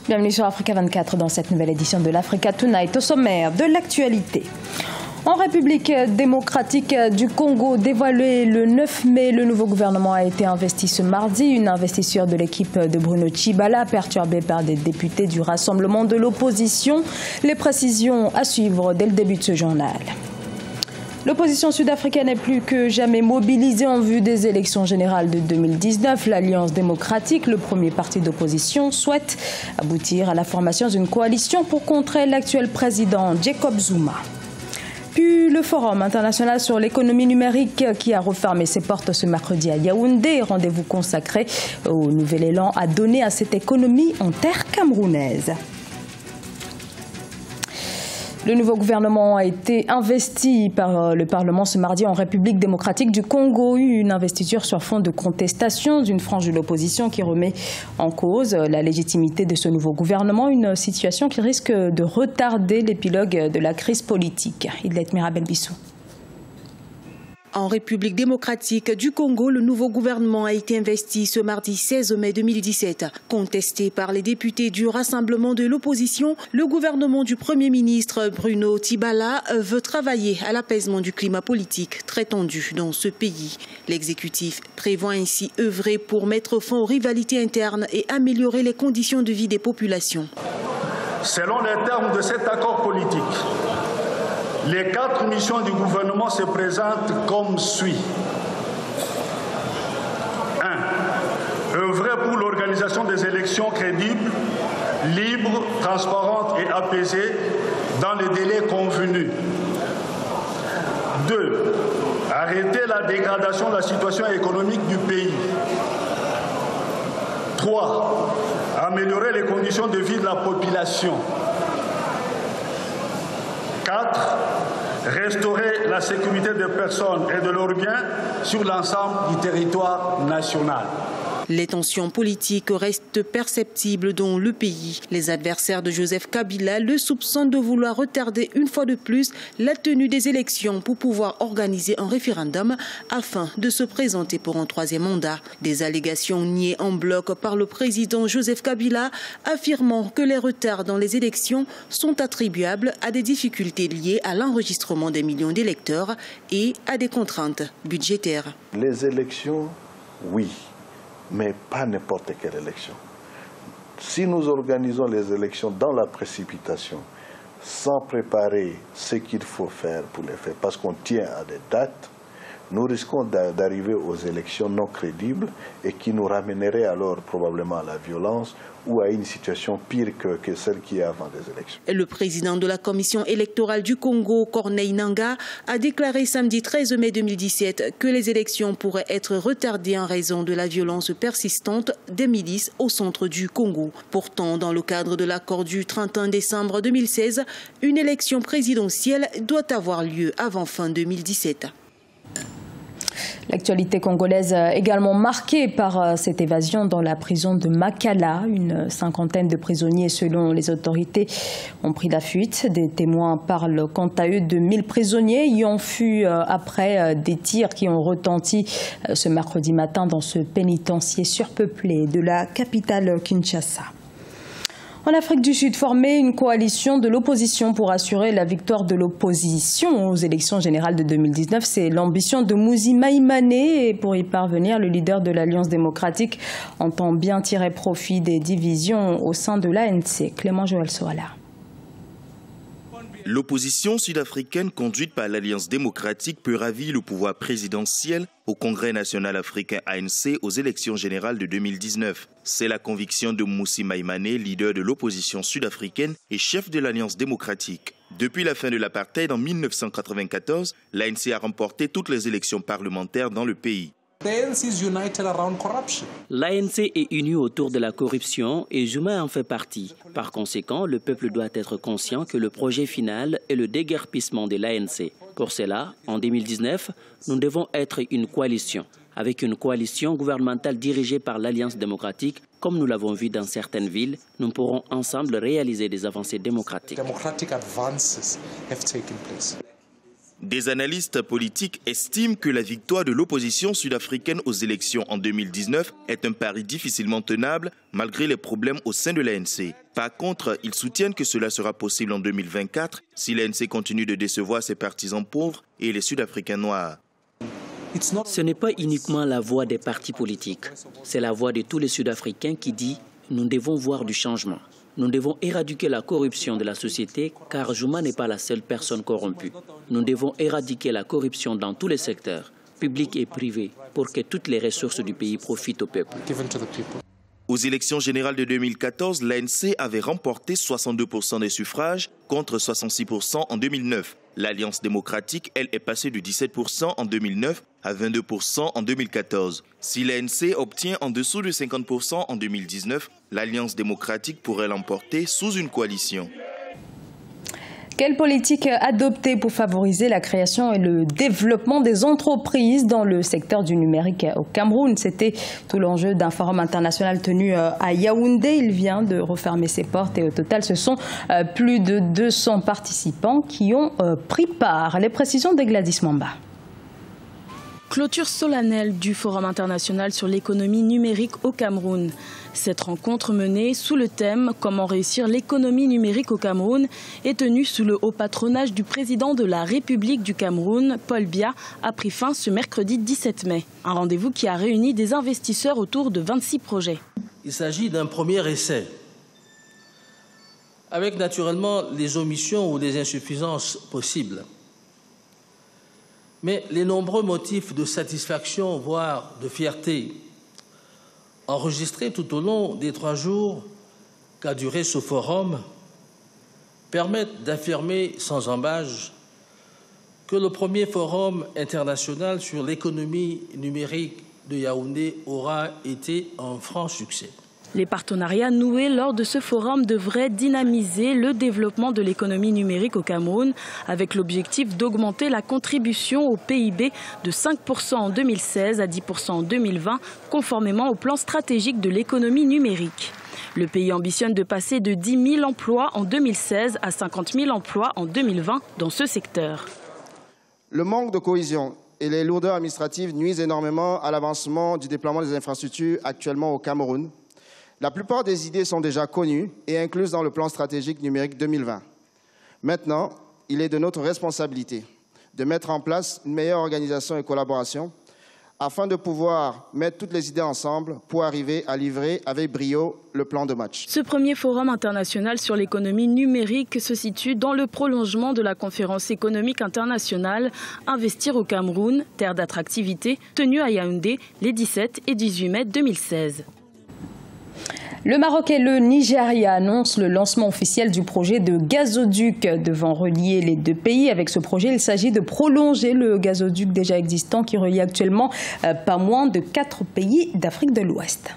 Bienvenue sur Africa 24 dans cette nouvelle édition de l'Africa Tonight. Au sommaire de l'actualité. En République démocratique du Congo, dévoilé le 9 mai, le nouveau gouvernement a été investi ce mardi. Une investiture de l'équipe de Bruno Tshibala perturbée par des députés du rassemblement de l'opposition. Les précisions à suivre dès le début de ce journal. L'opposition sud-africaine est plus que jamais mobilisée en vue des élections générales de 2019. L'Alliance démocratique, le premier parti d'opposition, souhaite aboutir à la formation d'une coalition pour contrer l'actuel président Jacob Zuma. Puis le Forum international sur l'économie numérique qui a refermé ses portes ce mercredi à Yaoundé. Rendez-vous consacré au nouvel élan à donner à cette économie en terre camerounaise. Le nouveau gouvernement a été investi par le Parlement ce mardi en République démocratique du Congo. Une investiture sur fond de contestation d'une frange de l'opposition qui remet en cause la légitimité de ce nouveau gouvernement. Une situation qui risque de retarder l'épilogue de la crise politique. Idlet Mirabel Bissou. En République démocratique du Congo, le nouveau gouvernement a été investi ce mardi 16 mai 2017. Contesté par les députés du rassemblement de l'opposition, le gouvernement du Premier ministre Bruno Tshibala veut travailler à l'apaisement du climat politique très tendu dans ce pays. L'exécutif prévoit ainsi œuvrer pour mettre fin aux rivalités internes et améliorer les conditions de vie des populations. Selon les termes de cet accord politique, les 4 missions du gouvernement se présentent comme suit. 1. Œuvrer pour l'organisation des élections crédibles, libres, transparentes et apaisées dans les délais convenus. 2. Arrêter la dégradation de la situation économique du pays. 3. Améliorer les conditions de vie de la population. 4. Restaurer la sécurité des personnes et de leurs biens sur l'ensemble du territoire national. Les tensions politiques restent perceptibles dans le pays. Les adversaires de Joseph Kabila le soupçonnent de vouloir retarder une fois de plus la tenue des élections pour pouvoir organiser un référendum afin de se présenter pour un 3e mandat. Des allégations niées en bloc par le président Joseph Kabila, affirmant que les retards dans les élections sont attribuables à des difficultés liées à l'enregistrement des millions d'électeurs et à des contraintes budgétaires. Les élections, oui. Mais pas n'importe quelle élection. Si nous organisons les élections dans la précipitation, sans préparer ce qu'il faut faire pour les faire, parce qu'on tient à des dates, nous risquons d'arriver aux élections non crédibles et qui nous ramèneraient alors probablement à la violence ou à une situation pire que celle qui est avant des élections. Le président de la commission électorale du Congo, Corneille Nangaa, a déclaré samedi 13 mai 2017 que les élections pourraient être retardées en raison de la violence persistante des milices au centre du Congo. Pourtant, dans le cadre de l'accord du 31 décembre 2016, une élection présidentielle doit avoir lieu avant fin 2017. L'actualité congolaise également marquée par cette évasion dans la prison de Makala. Une cinquantaine de prisonniers, selon les autorités, ont pris la fuite. Des témoins parlent quant à eux de 1000 prisonniers ayant fui après des tirs qui ont retenti ce mercredi matin dans ce pénitencier surpeuplé de la capitale Kinshasa. En Afrique du Sud, former une coalition de l'opposition pour assurer la victoire de l'opposition aux élections générales de 2019, c'est l'ambition de Mmusi Maïmané. Et pour y parvenir, le leader de l'Alliance démocratique entend bien tirer profit des divisions au sein de l'ANC. Clément Joël Soala. L'opposition sud-africaine conduite par l'Alliance démocratique peut ravir le pouvoir présidentiel au Congrès national africain ANC aux élections générales de 2019. C'est la conviction de Mmusi Maïmané, leader de l'opposition sud-africaine et chef de l'Alliance démocratique. Depuis la fin de l'apartheid en 1994, l'ANC a remporté toutes les élections parlementaires dans le pays. L'ANC est unie autour de la corruption et Zuma en fait partie. Par conséquent, le peuple doit être conscient que le projet final est le déguerpissement de l'ANC. Pour cela, en 2019, nous devons être une coalition. Avec une coalition gouvernementale dirigée par l'Alliance démocratique, comme nous l'avons vu dans certaines villes, nous pourrons ensemble réaliser des avancées démocratiques. Des analystes politiques estiment que la victoire de l'opposition sud-africaine aux élections en 2019 est un pari difficilement tenable malgré les problèmes au sein de l'ANC. Par contre, ils soutiennent que cela sera possible en 2024 si l'ANC continue de décevoir ses partisans pauvres et les Sud-Africains noirs. Ce n'est pas uniquement la voix des partis politiques, c'est la voix de tous les Sud-Africains qui dit « nous devons voir du changement ». Nous devons éradiquer la corruption de la société car Zuma n'est pas la seule personne corrompue. Nous devons éradiquer la corruption dans tous les secteurs, publics et privés, pour que toutes les ressources du pays profitent au peuple. Aux élections générales de 2014, l'ANC avait remporté 62% des suffrages contre 66% en 2009. L'Alliance démocratique, elle, est passée de 17% en 2009 à 22% en 2014. Si l'ANC obtient en dessous de 50% en 2019, l'Alliance démocratique pourrait l'emporter sous une coalition. Quelle politique adopter pour favoriser la création et le développement des entreprises dans le secteur du numérique au Cameroun? C'était tout l'enjeu d'un forum international tenu à Yaoundé. Il vient de refermer ses portes et au total, ce sont plus de 200 participants qui ont pris part. Les précisions de Gladys Mamba. Clôture solennelle du Forum international sur l'économie numérique au Cameroun. Cette rencontre menée sous le thème « Comment réussir l'économie numérique au Cameroun » est tenue sous le haut patronage du président de la République du Cameroun, Paul Biya, a pris fin ce mercredi 17 mai. Un rendez-vous qui a réuni des investisseurs autour de 26 projets. Il s'agit d'un premier essai, avec naturellement les omissions ou les insuffisances possibles. Mais les nombreux motifs de satisfaction, voire de fierté, enregistrés tout au long des 3 jours qu'a duré ce forum, permettent d'affirmer sans ambages que le premier forum international sur l'économie numérique de Yaoundé aura été un franc succès. Les partenariats noués lors de ce forum devraient dynamiser le développement de l'économie numérique au Cameroun avec l'objectif d'augmenter la contribution au PIB de 5% en 2016 à 10% en 2020, conformément au plan stratégique de l'économie numérique. Le pays ambitionne de passer de 10 000 emplois en 2016 à 50 000 emplois en 2020 dans ce secteur. Le manque de cohésion et les lourdeurs administratives nuisent énormément à l'avancement du déploiement des infrastructures actuellement au Cameroun. La plupart des idées sont déjà connues et incluses dans le plan stratégique numérique 2020. Maintenant, il est de notre responsabilité de mettre en place une meilleure organisation et collaboration afin de pouvoir mettre toutes les idées ensemble pour arriver à livrer avec brio le plan de match. Ce premier forum international sur l'économie numérique se situe dans le prolongement de la conférence économique internationale Investir au Cameroun, terre d'attractivité, tenue à Yaoundé les 17 et 18 mai 2016. Le Maroc et le Nigeria annoncent le lancement officiel du projet de gazoduc devant relier les deux pays. Avec ce projet, il s'agit de prolonger le gazoduc déjà existant qui relie actuellement pas moins de 4 pays d'Afrique de l'Ouest.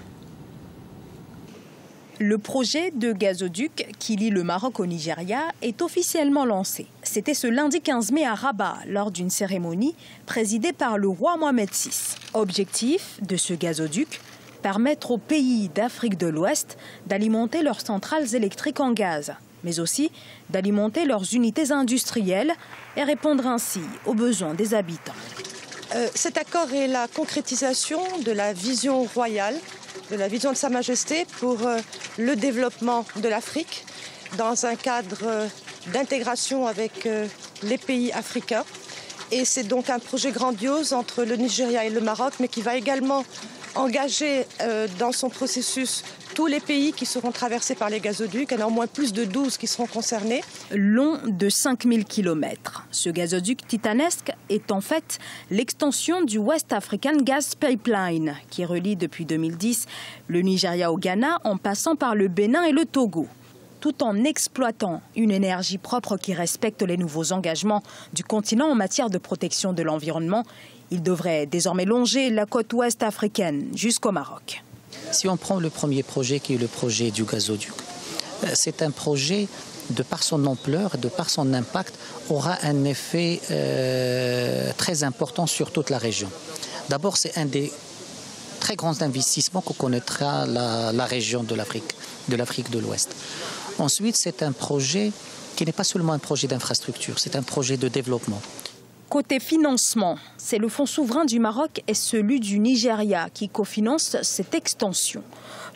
Le projet de gazoduc qui lie le Maroc au Nigeria est officiellement lancé. C'était ce lundi 15 mai à Rabat, lors d'une cérémonie présidée par le roi Mohamed VI. Objectif de ce gazoduc, permettre aux pays d'Afrique de l'Ouest d'alimenter leurs centrales électriques en gaz, mais aussi d'alimenter leurs unités industrielles et répondre ainsi aux besoins des habitants. Cet accord est la concrétisation de la vision royale, de la vision de Sa Majesté pour le développement de l'Afrique dans un cadre d'intégration avec les pays africains. Et c'est donc un projet grandiose entre le Nigeria et le Maroc, mais qui va également engager dans son processus tous les pays qui seront traversés par les gazoducs. Il y en a au moins plus de 12 qui seront concernés. Long de 5000 km. Ce gazoduc titanesque est en fait l'extension du West African Gas Pipeline qui relie depuis 2010 le Nigeria au Ghana en passant par le Bénin et le Togo, tout en exploitant une énergie propre qui respecte les nouveaux engagements du continent en matière de protection de l'environnement. Il devrait désormais longer la côte ouest africaine jusqu'au Maroc. Si on prend le premier projet qui est le projet du gazoduc, c'est un projet, de par son ampleur, de par son impact, aura un effet très important sur toute la région. D'abord, c'est un des très grands investissements que connaîtra la région de l'Afrique de l'Ouest. Ensuite, c'est un projet qui n'est pas seulement un projet d'infrastructure, c'est un projet de développement. Côté financement, c'est le fonds souverain du Maroc et celui du Nigeria qui cofinancent cette extension.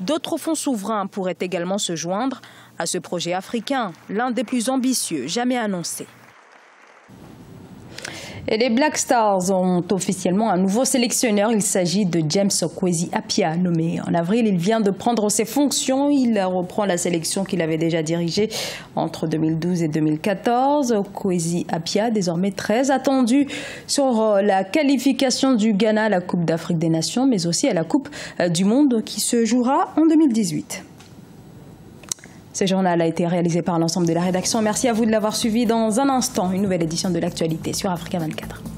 D'autres fonds souverains pourraient également se joindre à ce projet africain, l'un des plus ambitieux jamais annoncé. Et les Black Stars ont officiellement un nouveau sélectionneur. Il s'agit de James Kwesi Appiah, nommé en avril. Il vient de prendre ses fonctions. Il reprend la sélection qu'il avait déjà dirigée entre 2012 et 2014. Kwesi Appiah, désormais très attendu sur la qualification du Ghana à la Coupe d'Afrique des Nations, mais aussi à la Coupe du Monde qui se jouera en 2018. Ce journal a été réalisé par l'ensemble de la rédaction. Merci à vous de l'avoir suivi. Dans un instant, une nouvelle édition de l'actualité sur Africa 24.